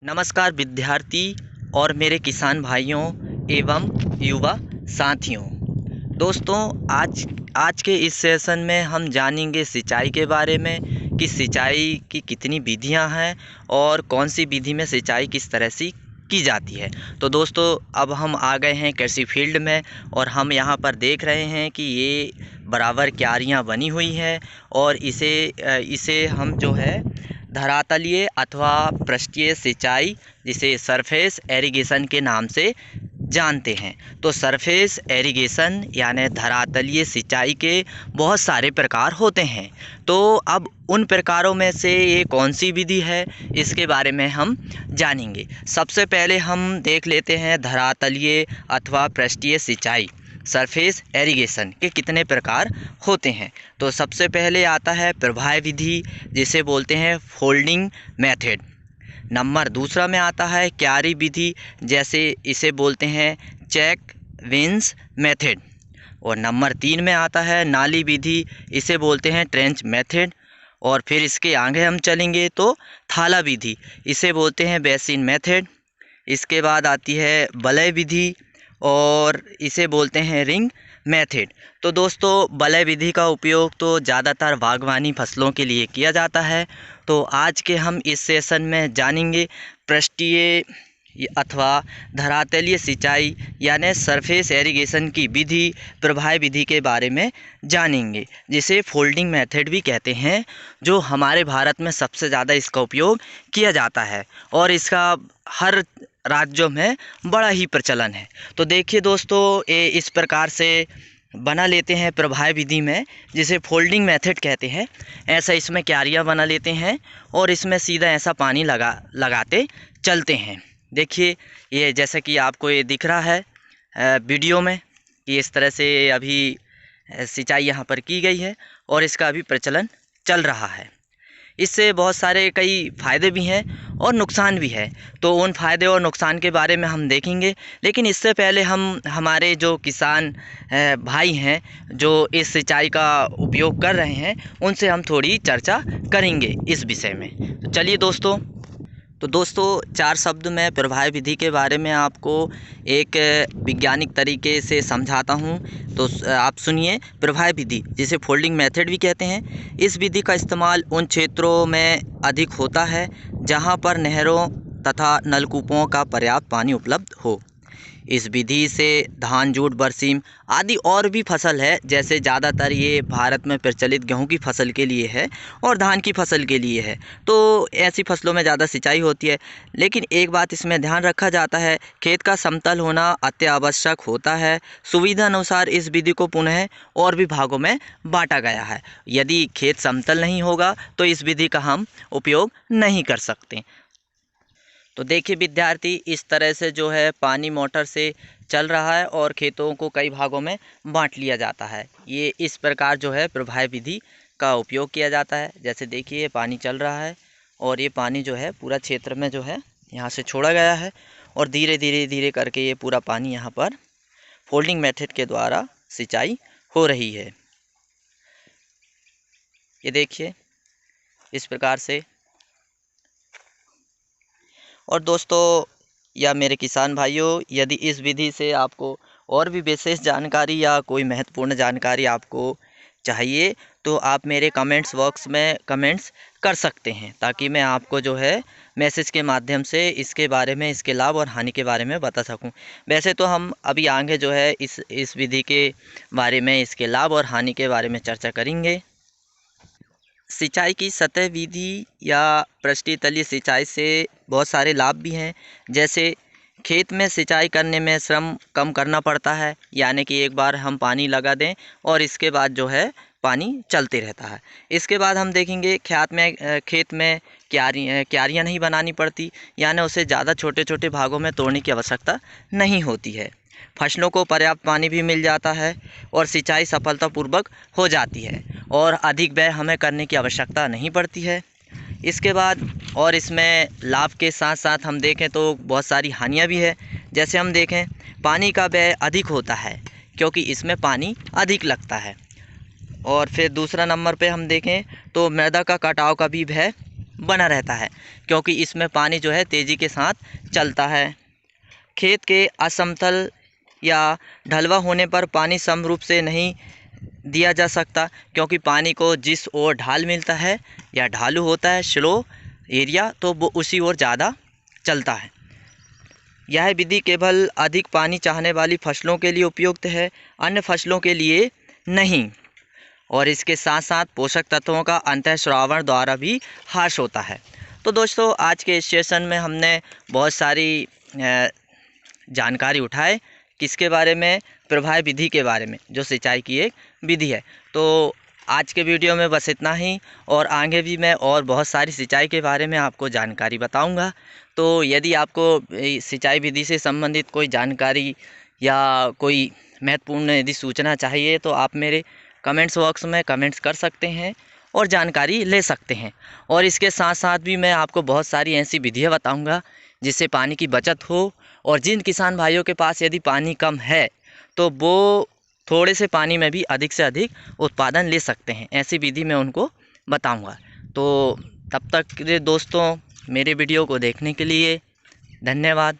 नमस्कार विद्यार्थी और मेरे किसान भाइयों एवं युवा साथियों। दोस्तों, आज के इस सेशन में हम जानेंगे सिंचाई के बारे में कि सिंचाई की कितनी विधियां हैं और कौन सी विधि में सिंचाई किस तरह से की जाती है। तो दोस्तों, अब हम आ गए हैं कृषि फील्ड में और हम यहाँ पर देख रहे हैं कि ये बराबर क्यारियाँ बनी हुई हैं और इसे हम जो है धरातलीय अथवा पृष्ठीय सिंचाई, जिसे सरफेस एरीगेशन के नाम से जानते हैं। तो सरफेस एरीगेशन यानी धरातलीय सिंचाई के बहुत सारे प्रकार होते हैं। तो अब उन प्रकारों में से ये कौन सी विधि है, इसके बारे में हम जानेंगे। सबसे पहले हम देख लेते हैं धरातलीय अथवा पृष्ठीय सिंचाई, सरफेस एरीगेशन के कितने प्रकार होते हैं। तो सबसे पहले आता है प्रवाह विधि, जिसे बोलते हैं फोल्डिंग मेथड। नंबर दूसरा में आता है क्यारी विधि, जैसे इसे बोलते हैं चेक वेंस मेथड। और नंबर 3 में आता है नाली विधि, इसे बोलते हैं ट्रेंच मेथड। और फिर इसके आगे हम चलेंगे तो थाला विधि, इसे बोलते हैं बेसिन मेथड। इसके बाद आती है बलय विधि और इसे बोलते हैं रिंग मेथड। तो दोस्तों, बलय विधि का उपयोग तो ज़्यादातर बागवानी फसलों के लिए किया जाता है। तो आज के हम इस सेशन में जानेंगे पृष्ठीय अथवा धरातलीय सिंचाई यानी सरफेस एरीगेशन की विधि, प्रवाह विधि के बारे में जानेंगे, जिसे फोल्डिंग मेथड भी कहते हैं, जो हमारे भारत में सबसे ज़्यादा इसका उपयोग किया जाता है और इसका हर राज्यों में बड़ा ही प्रचलन है। तो देखिए दोस्तों, ये इस प्रकार से बना लेते हैं प्रवाह विधि में, जिसे फोल्डिंग मेथड कहते हैं। ऐसा इसमें क्यारियाँ बना लेते हैं और इसमें सीधा ऐसा पानी लगाते चलते हैं। देखिए, ये जैसा कि आपको ये दिख रहा है वीडियो में कि इस तरह से अभी सिंचाई यहाँ पर की गई है और इसका अभी प्रचलन चल रहा है। इससे बहुत सारे कई फ़ायदे भी हैं और नुकसान भी है। तो उन फ़ायदे और नुकसान के बारे में हम देखेंगे, लेकिन इससे पहले हम हमारे जो किसान भाई हैं जो इस सिंचाई का उपयोग कर रहे हैं, उनसे हम थोड़ी चर्चा करेंगे इस विषय में। तो चलिए दोस्तों 4 शब्द में प्रवाह विधि के बारे में आपको एक वैज्ञानिक तरीके से समझाता हूँ। तो आप सुनिए। प्रवाह विधि, जिसे फोल्डिंग मेथड भी कहते हैं, इस विधि का इस्तेमाल उन क्षेत्रों में अधिक होता है जहाँ पर नहरों तथा नलकूपों का पर्याप्त पानी उपलब्ध हो। इस विधि से धान, जूट, बरसीम आदि और भी फसल है, जैसे ज़्यादातर ये भारत में प्रचलित गेहूं की फसल के लिए है और धान की फसल के लिए है। तो ऐसी फसलों में ज़्यादा सिंचाई होती है। लेकिन एक बात इसमें ध्यान रखा जाता है, खेत का समतल होना अत्यावश्यक होता है। सुविधा अनुसार इस विधि को पुनः और भी भागों में बांटा गया है। यदि खेत समतल नहीं होगा तो इस विधि का हम उपयोग नहीं कर सकते। तो देखिए विद्यार्थी, इस तरह से जो है पानी मोटर से चल रहा है और खेतों को कई भागों में बांट लिया जाता है। ये इस प्रकार जो है प्रवाह विधि का उपयोग किया जाता है। जैसे देखिए, ये पानी चल रहा है और ये पानी जो है पूरा क्षेत्र में जो है यहाँ से छोड़ा गया है और धीरे धीरे करके ये पूरा पानी यहाँ पर फोल्डिंग मेथड के द्वारा सिंचाई हो रही है। ये देखिए इस प्रकार से। और दोस्तों या मेरे किसान भाइयों, यदि इस विधि से आपको और भी विशेष जानकारी या कोई महत्वपूर्ण जानकारी आपको चाहिए तो आप मेरे कमेंट्स बॉक्स में कमेंट्स कर सकते हैं, ताकि मैं आपको जो है मैसेज के माध्यम से इसके बारे में, इसके लाभ और हानि के बारे में बता सकूं। वैसे तो हम अभी आगे जो है इस विधि के बारे में, इसके लाभ और हानि के बारे में चर्चा करेंगे। सिंचाई की सतह विधि या पृष्ठीय तलीय सिंचाई से बहुत सारे लाभ भी हैं। जैसे खेत में सिंचाई करने में श्रम कम करना पड़ता है, यानी कि एक बार हम पानी लगा दें और इसके बाद जो है पानी चलते रहता है। इसके बाद हम देखेंगे खेत में क्यारियाँ नहीं बनानी पड़ती, यानी उसे ज़्यादा छोटे छोटे भागों में तोड़ने की आवश्यकता नहीं होती है। फसलों को पर्याप्त पानी भी मिल जाता है और सिंचाई सफलतापूर्वक हो जाती है और अधिक व्यय हमें करने की आवश्यकता नहीं पड़ती है। इसके बाद और इसमें लाभ के साथ साथ हम देखें तो बहुत सारी हानियाँ भी है। जैसे हम देखें, पानी का व्यय अधिक होता है क्योंकि इसमें पानी अधिक लगता है। और फिर दूसरा नंबर पे हम देखें तो मृदा का कटाव का भी भय बना रहता है, क्योंकि इसमें पानी जो है तेज़ी के साथ चलता है। खेत के असमतल या ढलवा होने पर पानी सम रूप से नहीं दिया जा सकता, क्योंकि पानी को जिस ओर ढाल मिलता है या ढालू होता है स्लो एरिया, तो वो उसी ओर ज़्यादा चलता है। यह विधि केवल अधिक पानी चाहने वाली फसलों के लिए उपयुक्त है, अन्य फसलों के लिए नहीं। और इसके साथ साथ पोषक तत्वों का अंतःस्रावण द्वारा भी ह्रास होता है। तो दोस्तों, आज के इस सेशन में हमने बहुत सारी जानकारी उठाए। किसके बारे में? प्रवाह विधि के बारे में, जो सिंचाई की एक विधि है। तो आज के वीडियो में बस इतना ही, और आगे भी मैं और बहुत सारी सिंचाई के बारे में आपको जानकारी बताऊंगा। तो यदि आपको सिंचाई विधि से संबंधित कोई जानकारी या कोई महत्वपूर्ण यदि सूचना चाहिए, तो आप मेरे कमेंट्स बॉक्स में कमेंट्स कर सकते हैं और जानकारी ले सकते हैं। और इसके साथ साथ भी मैं आपको बहुत सारी ऐसी विधियाँ बताऊंगा जिससे पानी की बचत हो, और जिन किसान भाइयों के पास यदि पानी कम है तो वो थोड़े से पानी में भी अधिक से अधिक उत्पादन ले सकते हैं। ऐसी विधि मैं उनको बताऊंगा। तो तब तक के लिए दोस्तों, मेरे वीडियो को देखने के लिए धन्यवाद।